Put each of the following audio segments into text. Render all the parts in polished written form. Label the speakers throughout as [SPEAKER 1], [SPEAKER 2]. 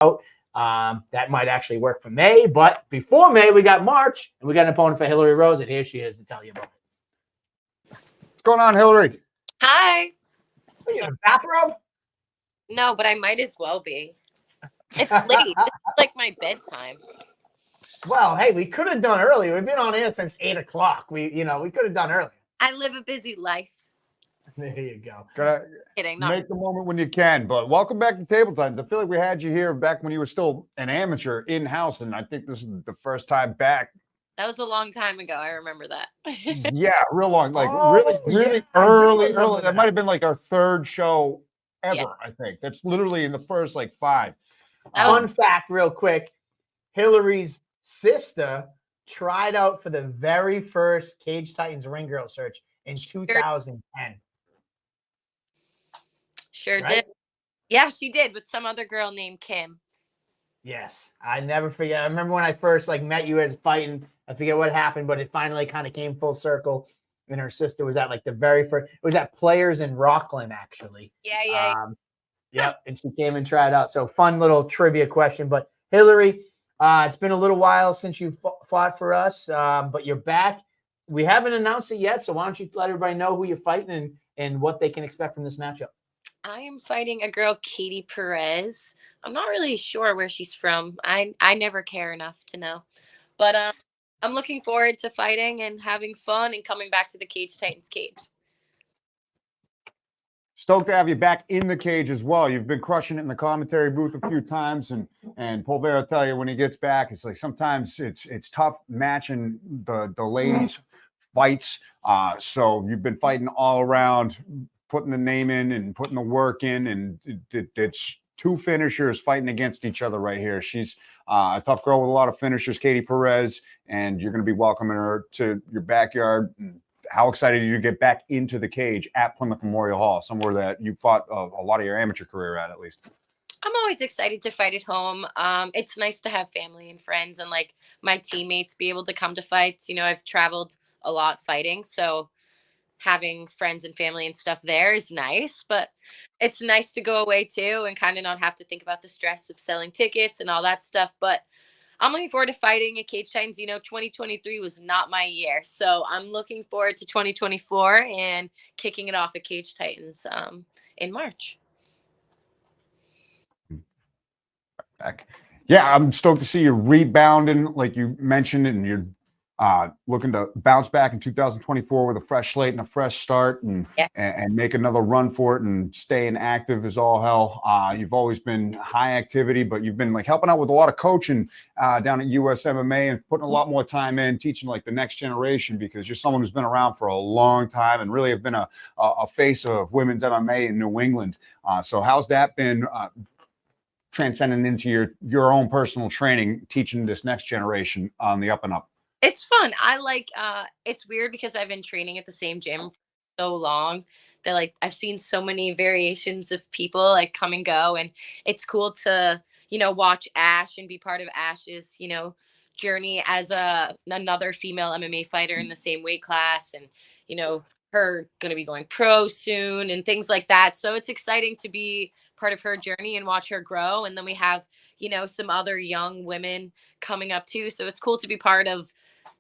[SPEAKER 1] That might actually work for May, but before May, we got March, and we got an opponent for Hilarie Rose, and here she is to tell you about it.
[SPEAKER 2] What's going on, Hilarie?
[SPEAKER 3] Hi.
[SPEAKER 1] Are you in a bathrobe?
[SPEAKER 3] No, but I might as well be. It's late. It's like my bedtime.
[SPEAKER 1] Well, hey, we could have done earlier. We've been on air since 8 o'clock. We could have done earlier.
[SPEAKER 3] I live a busy life.
[SPEAKER 1] There you go.
[SPEAKER 2] Gotta make the moment when you can. But welcome back to Table Times. I feel like we had you here back when you were still an amateur in-house, and I think this is the first time back.
[SPEAKER 3] That was a long time ago. I remember that.
[SPEAKER 2] Yeah, real long. Like really early. That might have been like our third show ever, yeah. I think. That's literally in the first like 5.
[SPEAKER 1] Fun fact, real quick. Hilarie's sister tried out for the very first Cage Titans Ring Girl search in 2010.
[SPEAKER 3] Sure did. Yeah, she did with some other girl named Kim.
[SPEAKER 1] Yes, I never forget. I remember when I first met you as fighting. I forget what happened, but it finally kind of came full circle. And her sister was at the very first. It was at Players in Rockland, actually.
[SPEAKER 3] Yeah.
[SPEAKER 1] Yep, and she came and tried out. So fun little trivia question. But Hilarie, it's been a little while since you fought for us, but you're back. We haven't announced it yet, so why don't you let everybody know who you're fighting and what they can expect from this matchup?
[SPEAKER 3] I am fighting a girl, Katie Perez. I'm not really sure where she's from. I never care enough to know. But I'm looking forward to fighting and having fun and coming back to the Cage Titans cage.
[SPEAKER 2] Stoked to have you back in the cage as well. You've been crushing it in the commentary booth a few times, and Pulvera tell you when he gets back, it's like sometimes it's tough matching the ladies' fights. So you've been fighting all around, putting the name in and putting the work in, and it's 2 finishers fighting against each other right here. She's a tough girl with a lot of finishers, Katie Perez, and you're going to be welcoming her to your backyard. How excited are you to get back into the cage at Plymouth Memorial Hall, somewhere that you fought a lot of your amateur career at least?
[SPEAKER 3] I'm always excited to fight at home. It's nice to have family and friends and my teammates be able to come to fights. I've traveled a lot fighting, so having friends and family and stuff there is nice, but it's nice to go away too and kind of not have to think about the stress of selling tickets and all that stuff. But I'm looking forward to fighting at Cage Titans. 2023 was not my year, so I'm looking forward to 2024 and kicking it off at Cage Titans in March.
[SPEAKER 2] Yeah, I'm stoked to see you rebounding like you mentioned, and you're looking to bounce back in 2024 with a fresh slate and a fresh start and make another run for it and staying active as all hell. You've always been high activity, but you've been helping out with a lot of coaching down at US MMA and putting a lot more time in teaching the next generation, because you're someone who's been around for a long time and really have been a face of women's MMA in New England. So how's that been transcending into your own personal training, teaching this next generation on the up and up?
[SPEAKER 3] It's fun. It's weird because I've been training at the same gym for so long that I've seen so many variations of people come and go, and it's cool to, watch Ash and be part of Ash's, journey as another female MMA fighter in the same weight class, and, her going to be going pro soon and things like that. So it's exciting to be part of her journey and watch her grow. And then we have, some other young women coming up too. So it's cool to be part of,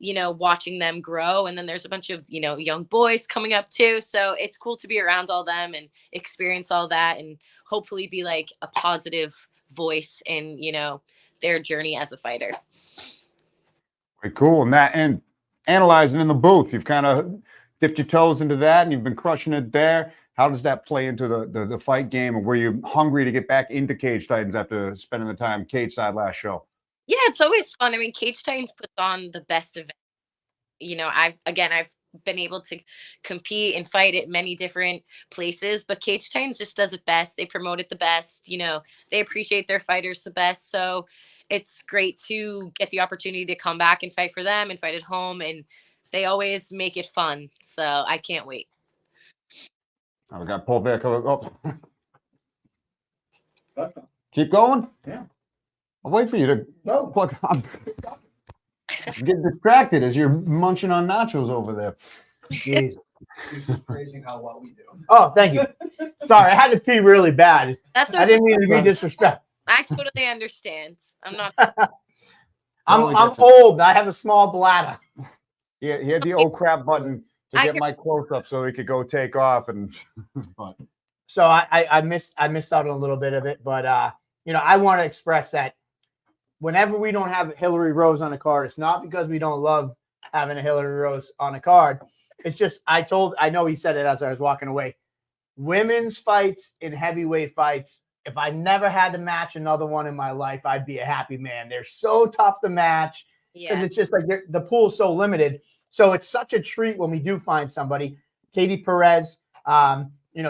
[SPEAKER 3] watching them grow. And then there's a bunch of, young boys coming up too. So it's cool to be around all them and experience all that and hopefully be a positive voice in, their journey as a fighter.
[SPEAKER 2] Very cool. And analyzing in the booth, you've kind of dipped your toes into that and you've been crushing it there. How does that play into the fight game, and were you hungry to get back into Cage Titans after spending the time cage side last show?
[SPEAKER 3] Yeah, it's always fun. I mean, Cage Titans puts on the best event. I've been able to compete and fight at many different places, but Cage Titans just does it best. They promote it the best. They appreciate their fighters the best. So it's great to get the opportunity to come back and fight for them and fight at home, and they always make it fun. So I can't wait.
[SPEAKER 2] We got Paul there coming up. Keep going?
[SPEAKER 4] Yeah.
[SPEAKER 2] I'll wait for you to.
[SPEAKER 4] No.
[SPEAKER 2] Look, I'm getting distracted as you're munching on nachos over there.
[SPEAKER 1] Jeez.
[SPEAKER 4] He's just praising how well we do.
[SPEAKER 1] Oh, thank you. Sorry, I had to pee really bad.
[SPEAKER 3] That's
[SPEAKER 1] I didn't mean to be disrespectful.
[SPEAKER 3] I totally understand. I'm not.
[SPEAKER 1] I'm old. I have a small bladder.
[SPEAKER 2] Yeah, he had the oh crap button to
[SPEAKER 3] I
[SPEAKER 2] get
[SPEAKER 3] can-
[SPEAKER 2] my close up so he could go take off. And but
[SPEAKER 1] So I missed out on a little bit of it, but I want to express that whenever we don't have Hilarie Rose on the card, it's not because we don't love having a Hilarie Rose on the card. It's just I know he said it as I was walking away. Women's fights and heavyweight fights, if I never had to match another one in my life, I'd be a happy man. They're so tough to match because it's just like the pool's so limited. So it's such a treat when we do find somebody. Katie Perez,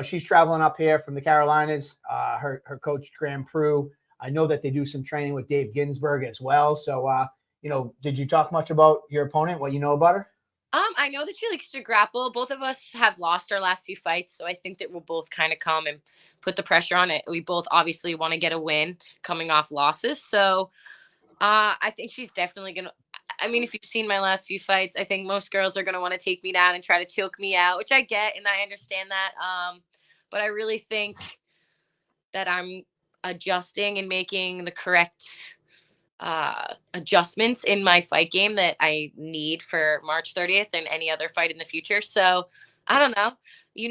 [SPEAKER 1] she's traveling up here from the Carolinas. Her coach, Graham Prue. I know that they do some training with Dave Ginsburg as well. So, did you talk much about your opponent, what you know about her?
[SPEAKER 3] I know that she likes to grapple. Both of us have lost our last few fights, so I think that we'll both kind of come and put the pressure on it. We both obviously want to get a win coming off losses. So I think she's definitely going to. I mean, if you've seen my last few fights, I think most girls are going to want to take me down and try to choke me out, which I get, and I understand that. But I really think that I'm adjusting and making the correct adjustments in my fight game that I need for March 30th and any other fight in the future. So I don't know.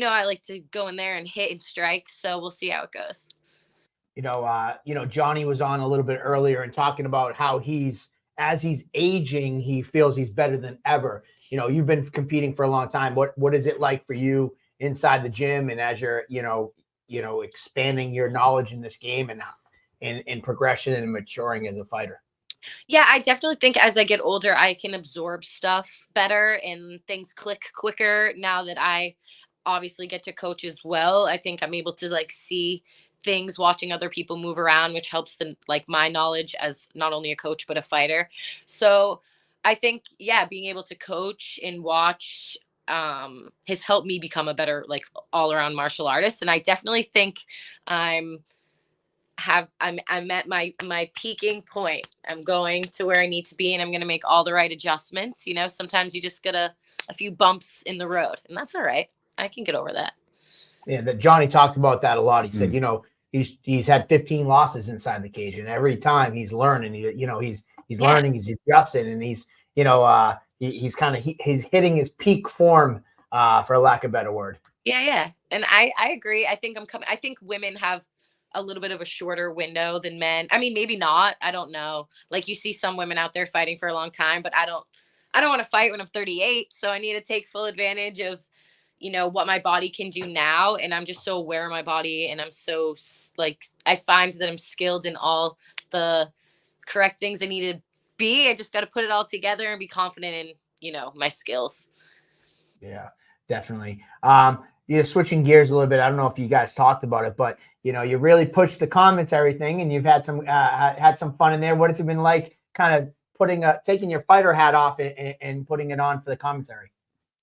[SPEAKER 3] I like to go in there and hit and strike. So we'll see how it goes.
[SPEAKER 1] Johnny was on a little bit earlier and talking about how as he's aging, he feels he's better than ever. You've been competing for a long time. What is it like for you inside the gym and as you're, expanding your knowledge in this game and in progression and maturing as a fighter?
[SPEAKER 3] Yeah, I definitely think as I get older, I can absorb stuff better and things click quicker now that I obviously get to coach as well. I think I'm able to see things watching other people move around, which helps my knowledge as not only a coach but a fighter. So I think being able to coach and watch has helped me become a better all around martial artist. And I definitely think I'm at my peaking point. I'm going to where I need to be, and I'm going to make all the right adjustments. Sometimes you just get a few bumps in the road, and that's all right. I can get over that.
[SPEAKER 1] Yeah, that Johnny talked about that a lot. He said, he's had 15 losses inside the cage, and every time he's learning. He's learning, he's adjusting, and he's he's hitting his peak form, for lack of a better word.
[SPEAKER 3] Yeah, and I agree. I think I think women have a little bit of a shorter window than men. I mean, maybe not. I don't know. You see some women out there fighting for a long time, but I don't want to fight when I'm 38. So I need to take full advantage of, what my body can do now. And I'm just so aware of my body. And I'm so I find that I'm skilled in all the correct things I need to be. I just got to put it all together and be confident in, my skills.
[SPEAKER 1] Yeah, definitely. Switching gears a little bit. I don't know if you guys talked about it, but you really pushed the commentary thing, and you've had some fun in there. What has it been like, kind of taking your fighter hat off and putting it on for the commentary?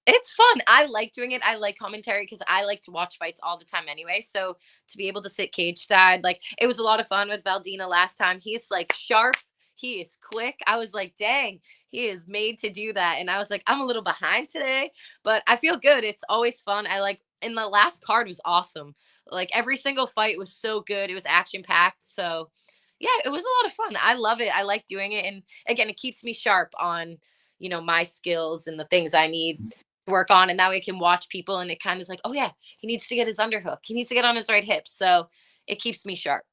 [SPEAKER 3] It's fun. I like doing it. I like commentary because I like to watch fights all the time anyway. So to be able to sit cage side, it was a lot of fun with Valdina last time. He's sharp. He is quick. I was like, dang, he is made to do that. And I was like, I'm a little behind today, but I feel good. It's always fun. And the last card was awesome. Every single fight was so good. It was action packed. So yeah, it was a lot of fun. I love it. I like doing it. And again, it keeps me sharp on, my skills and the things I need to work on. And that way I can watch people and it kind of is like, oh yeah, he needs to get his underhook. He needs to get on his right hip. So it keeps me sharp.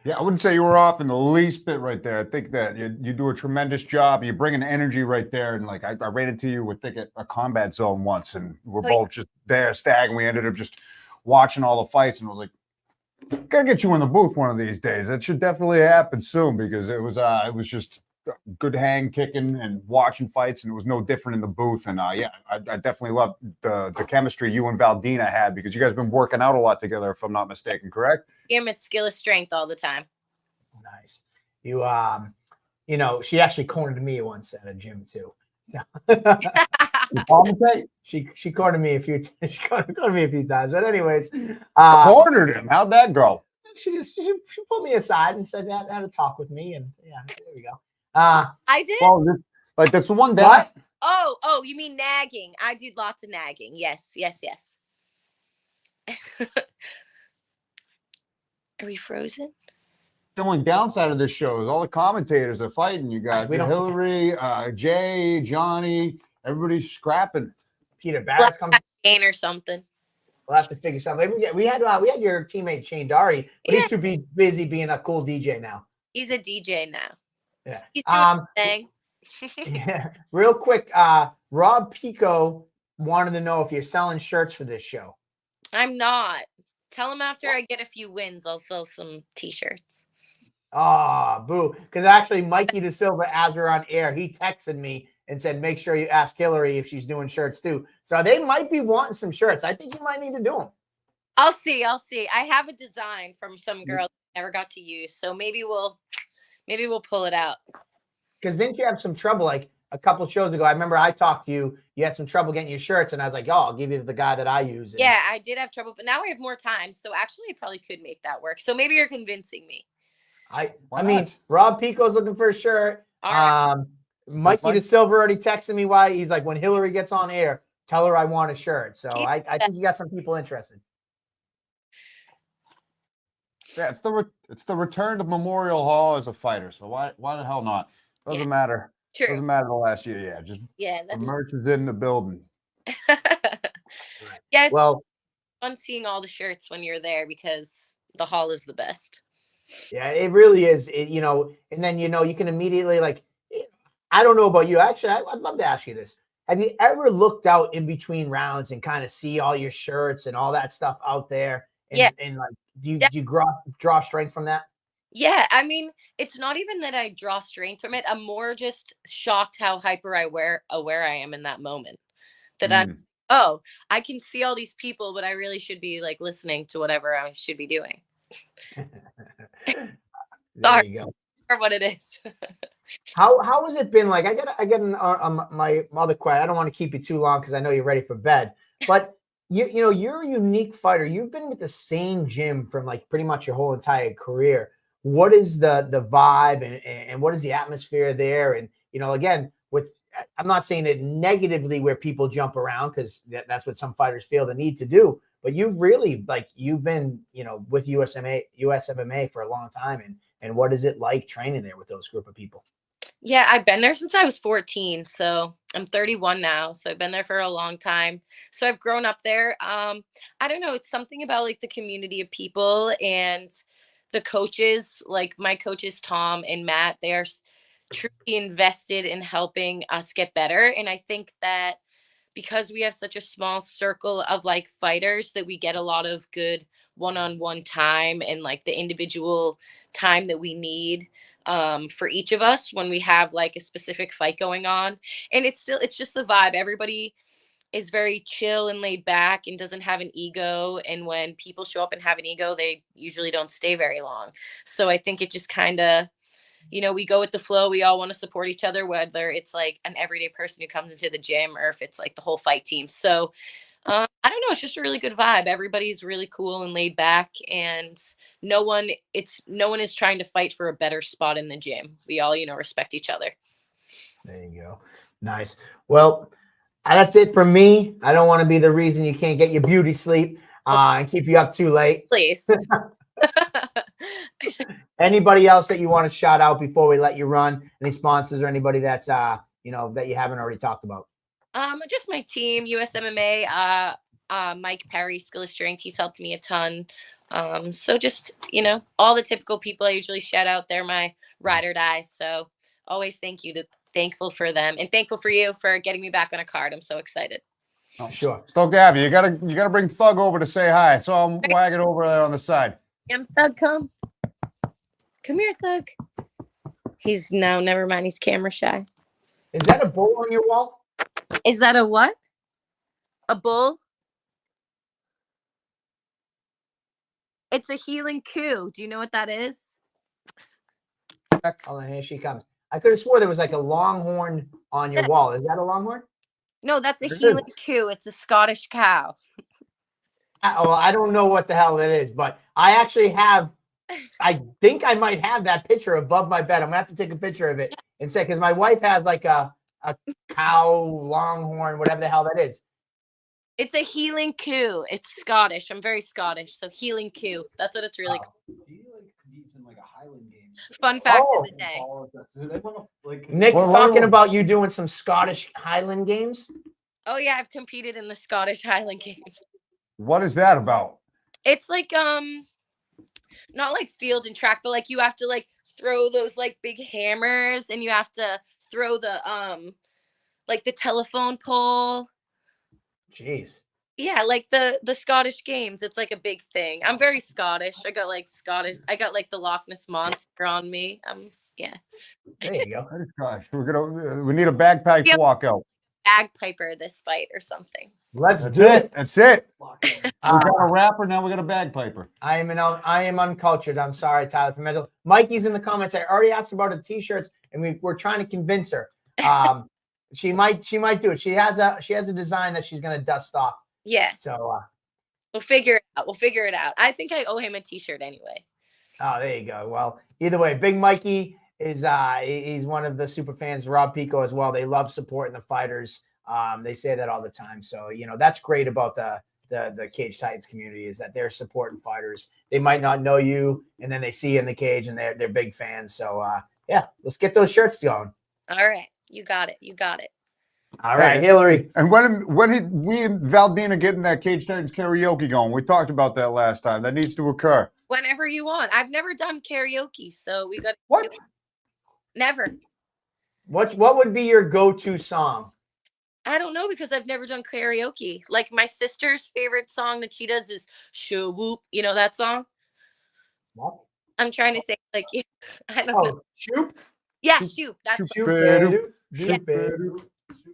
[SPEAKER 2] yeah, I wouldn't say you were off in the least bit right there. I think that you do a tremendous job. You bring an energy right there. And I ran into you with a combat zone once, and we're both just there staggering. We ended up just watching all the fights, and I was like, gotta get you in the booth one of these days. That should definitely happen soon, because it was just good hang kicking and watching fights, and it was no different in the booth. And I definitely love the chemistry you and Valdina had, because you guys have been working out a lot together, if I'm not mistaken, correct?
[SPEAKER 3] It's skill is strength all the time.
[SPEAKER 1] Nice. She actually cornered me once at a gym too. She cornered me a few times. But anyways,
[SPEAKER 2] cornered him. How'd that go?
[SPEAKER 1] She put me aside and said had a talk with me, and yeah, there we go.
[SPEAKER 3] I did.
[SPEAKER 2] Well, that's the one day.
[SPEAKER 1] What?
[SPEAKER 3] Oh, you mean nagging? I did lots of nagging. Yes. Are we frozen?
[SPEAKER 2] The only downside of this show is all the commentators are fighting. You got
[SPEAKER 1] We don't-
[SPEAKER 2] Hillary, Jay, Johnny, everybody's scrapping.
[SPEAKER 1] Peter Barrett's coming.
[SPEAKER 3] Gain or something.
[SPEAKER 1] We'll have to figure something. We had your teammate Shane Doherty, but he's too busy being a cool DJ now.
[SPEAKER 3] He's a DJ now.
[SPEAKER 1] Yeah.
[SPEAKER 3] He's doing his thing.
[SPEAKER 1] Yeah. Real quick, Rob Pico wanted to know if you're selling shirts for this show.
[SPEAKER 3] I'm not. Tell him after I get a few wins, I'll sell some t-shirts.
[SPEAKER 1] Boo. Because actually, Mikey De Silva, as we're on air, he texted me and said, make sure you ask Hilarie if she's doing shirts too. So they might be wanting some shirts. I think you might need to do them.
[SPEAKER 3] I'll see. I have a design from some girl I never got to use. So maybe we'll pull it out.
[SPEAKER 1] Because didn't you have some trouble like a couple shows ago? I remember I talked to you. You had some trouble getting your shirts, and I was like, "Oh, I'll give you the guy that I use." And
[SPEAKER 3] yeah, I did have trouble, but now I have more time. So actually, I probably could make that work. So maybe you're convincing me.
[SPEAKER 1] I mean, Rob Pico's looking for a shirt.
[SPEAKER 3] All right.
[SPEAKER 1] Mikey De Silva already texted me why he's like, when Hilarie gets on air, tell her I want a shirt. So I think you got some people interested.
[SPEAKER 2] Yeah, it's the return to Memorial Hall as a fighter. So why the hell not? Doesn't matter.
[SPEAKER 3] True.
[SPEAKER 2] Doesn't matter the last year. Yeah, just the
[SPEAKER 3] That's
[SPEAKER 2] merch is in the building.
[SPEAKER 3] yeah. It's fun seeing all the shirts when you're there because the hall is the best.
[SPEAKER 1] Yeah, it really is. And then you can immediately I don't know about you. Actually, I'd love to ask you this. Have you ever looked out in between rounds and kind of see all your shirts and all that stuff out there? And, and do you draw strength from that?
[SPEAKER 3] Yeah, I mean, it's not even that I draw strength from it. I'm more just shocked how aware I am in that moment. That I can see all these people, but I really should be listening to whatever I should be doing.
[SPEAKER 1] There you go.
[SPEAKER 3] Or what it is.
[SPEAKER 1] How has it been like? I get my other question. I don't want to keep you too long because I know you're ready for bed. But you're a unique fighter. You've been with the same gym from pretty much your whole entire career. What is the vibe and what is the atmosphere there? And again, I'm not saying it negatively where people jump around because that's what some fighters feel the need to do. But you've really you've been with US MMA for a long time, and what is it like training there with those group of people?
[SPEAKER 3] Yeah, I've been there since I was 14. So I'm 31 now. So I've been there for a long time. So I've grown up there. I don't know. It's something about the community of people and the coaches, my coaches, Tom and Matt, they are truly invested in helping us get better. And I think that because we have such a small circle of fighters that we get a lot of good one-on-one time and the individual time that we need for each of us when we have a specific fight going on. And it's just the vibe. Everybody is very chill and laid back and doesn't have an ego. And when people show up and have an ego, they usually don't stay very long. So I think it just kind of, we go with the flow. We all want to support each other, whether it's an everyday person who comes into the gym or if it's the whole fight team. So I don't know. It's just a really good vibe. Everybody's really cool and laid back, and no one is trying to fight for a better spot in the gym. We all, respect each other.
[SPEAKER 1] There you go. Nice. Well, that's it for me. I don't want to be the reason you can't get your beauty sleep and keep you up too late.
[SPEAKER 3] Please.
[SPEAKER 1] Anybody else that you want to shout out before we let you run? Any sponsors or anybody that's that you haven't already talked about?
[SPEAKER 3] Just my team, US MMA, Mike Perry, Skill of Strength. He's helped me a ton. So just, all the typical people I usually shout out. They're my ride or die. So always thankful for them and thankful for you for getting me back on a card. I'm so excited.
[SPEAKER 2] Oh, sure. Stoked to have you. You gotta bring Thug over to say hi. So I'm wagging over there on the side.
[SPEAKER 3] Thug, come here, Thug. Never mind. He's camera shy.
[SPEAKER 1] Is that a bull on your wall?
[SPEAKER 3] Is that a what? A bull? It's a healing coup. Do you know what that is?
[SPEAKER 1] Oh, here she comes. I could have swore there was a longhorn on your wall. Is that a longhorn?
[SPEAKER 3] No, that's a healing coup. It's a Scottish cow.
[SPEAKER 1] I don't know what the hell it is, but I actually have. I think I might have that picture above my bed. I'm gonna have to take a picture of it and say because my wife has a cow, longhorn, whatever the hell that is.
[SPEAKER 3] It's a healing coup. It's Scottish. I'm very Scottish, so healing coup. That's what it's really called.
[SPEAKER 2] Do you he's in a
[SPEAKER 4] Highland games.
[SPEAKER 3] Fun fact
[SPEAKER 1] Oh.
[SPEAKER 3] of the day.
[SPEAKER 4] Do they wanna, like,
[SPEAKER 1] Nick's
[SPEAKER 2] What-
[SPEAKER 1] talking
[SPEAKER 2] what-
[SPEAKER 1] about you doing some Scottish Highland games.
[SPEAKER 3] Oh yeah, I've competed in the Scottish Highland Games.
[SPEAKER 2] What is that about?
[SPEAKER 3] It's like not like field and track, but like you have to like throw those like big hammers, and you have to throw the like the telephone pole.
[SPEAKER 1] Jeez.
[SPEAKER 3] Yeah, like the Scottish games. It's like a big thing. I'm very Scottish. I got like the Loch Ness monster on me. Yeah.
[SPEAKER 1] There you go.
[SPEAKER 2] Oh, gosh, we need a bagpipe
[SPEAKER 3] Yep.
[SPEAKER 2] walkout.
[SPEAKER 3] Bagpiper this fight or something.
[SPEAKER 1] Let's
[SPEAKER 2] That's
[SPEAKER 1] do it.
[SPEAKER 2] it. That's it.
[SPEAKER 4] lock in?
[SPEAKER 2] We got a rapper, now we got a bagpiper.
[SPEAKER 1] I am uncultured. I'm sorry, Tyler Pimentel. Mikey's in the comments. I already asked about the t-shirts, and we're trying to convince her. She might do it. She has a design that she's gonna dust off.
[SPEAKER 3] Yeah,
[SPEAKER 1] So
[SPEAKER 3] we'll figure it out. We'll figure it out. I think I owe him a T-shirt anyway.
[SPEAKER 1] oh, there you go. Well, either way, Big Mikey is he's one of the super fans. Rob Pico as well. They love supporting the fighters. They say that all the time. So that's great about the Cage Titans community is that they're supporting fighters. They might not know you, and then they see you in the cage, and they're big fans. So yeah, let's get those shirts going.
[SPEAKER 3] All right, you got it. You got it.
[SPEAKER 1] All right, Hillary.
[SPEAKER 2] And when did we and Valdina getting that Cage Titans karaoke going? We talked about that last time. That needs to occur.
[SPEAKER 3] Whenever you want. I've never done karaoke, so we got
[SPEAKER 2] What?
[SPEAKER 3] never.
[SPEAKER 1] What would be your go-to song?
[SPEAKER 3] I don't know because I've never done karaoke. Like my sister's favorite song that she does is "Shoo Whoop." You know that song?
[SPEAKER 1] What?
[SPEAKER 3] I'm trying to think. Like I don't know.
[SPEAKER 1] Oh, shoot.
[SPEAKER 3] Yeah, shoot. That's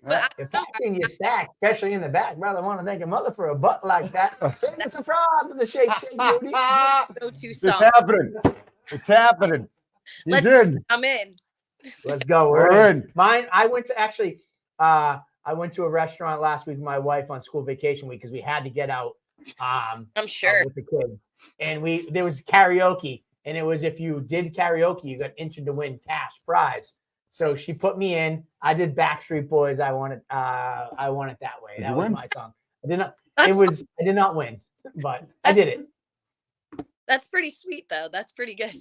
[SPEAKER 3] But
[SPEAKER 1] If that's in your stack, especially in the back, brother, want to thank a mother for a butt like that. It's a problem to shake, Judy.
[SPEAKER 3] go-to
[SPEAKER 2] It's
[SPEAKER 3] song.
[SPEAKER 2] happening. It's happening. He's
[SPEAKER 3] Let's-
[SPEAKER 2] in.
[SPEAKER 3] I'm in.
[SPEAKER 1] Let's go.
[SPEAKER 2] We're
[SPEAKER 1] We're
[SPEAKER 2] in.
[SPEAKER 1] Mine. I went to a restaurant last week with my wife on school vacation week because we had to get out.
[SPEAKER 3] I'm sure.
[SPEAKER 1] With the kids, and there was karaoke, and it was if you did karaoke, you got entered to win cash prize. So she put me in. I did Backstreet Boys. I want it that way.
[SPEAKER 2] Did
[SPEAKER 1] That
[SPEAKER 2] you
[SPEAKER 1] was
[SPEAKER 2] win?
[SPEAKER 1] my song. I did not.
[SPEAKER 3] That's-
[SPEAKER 1] I did not win, but I did it.
[SPEAKER 3] That's pretty sweet though. That's pretty good.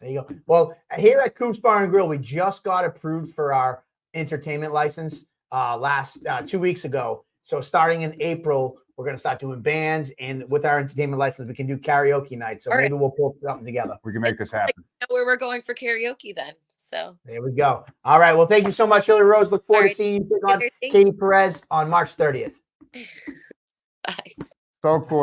[SPEAKER 1] There you go. Well, here at Coops Bar and Grill, we just got approved for our entertainment license last 2 weeks ago. So starting in April, we're going to start doing bands, and with our entertainment license, we can do karaoke nights. So
[SPEAKER 3] All right.
[SPEAKER 1] maybe we'll pull something together.
[SPEAKER 2] We can make this happen.
[SPEAKER 3] Know where we're going for karaoke then. So
[SPEAKER 1] There we go. All right. Well, thank you so much, Hillary Rose. Look forward
[SPEAKER 3] All
[SPEAKER 1] to
[SPEAKER 3] right.
[SPEAKER 1] seeing you take on
[SPEAKER 3] Thank
[SPEAKER 1] Katie Perez on March 30th.
[SPEAKER 3] bye.
[SPEAKER 2] So cool.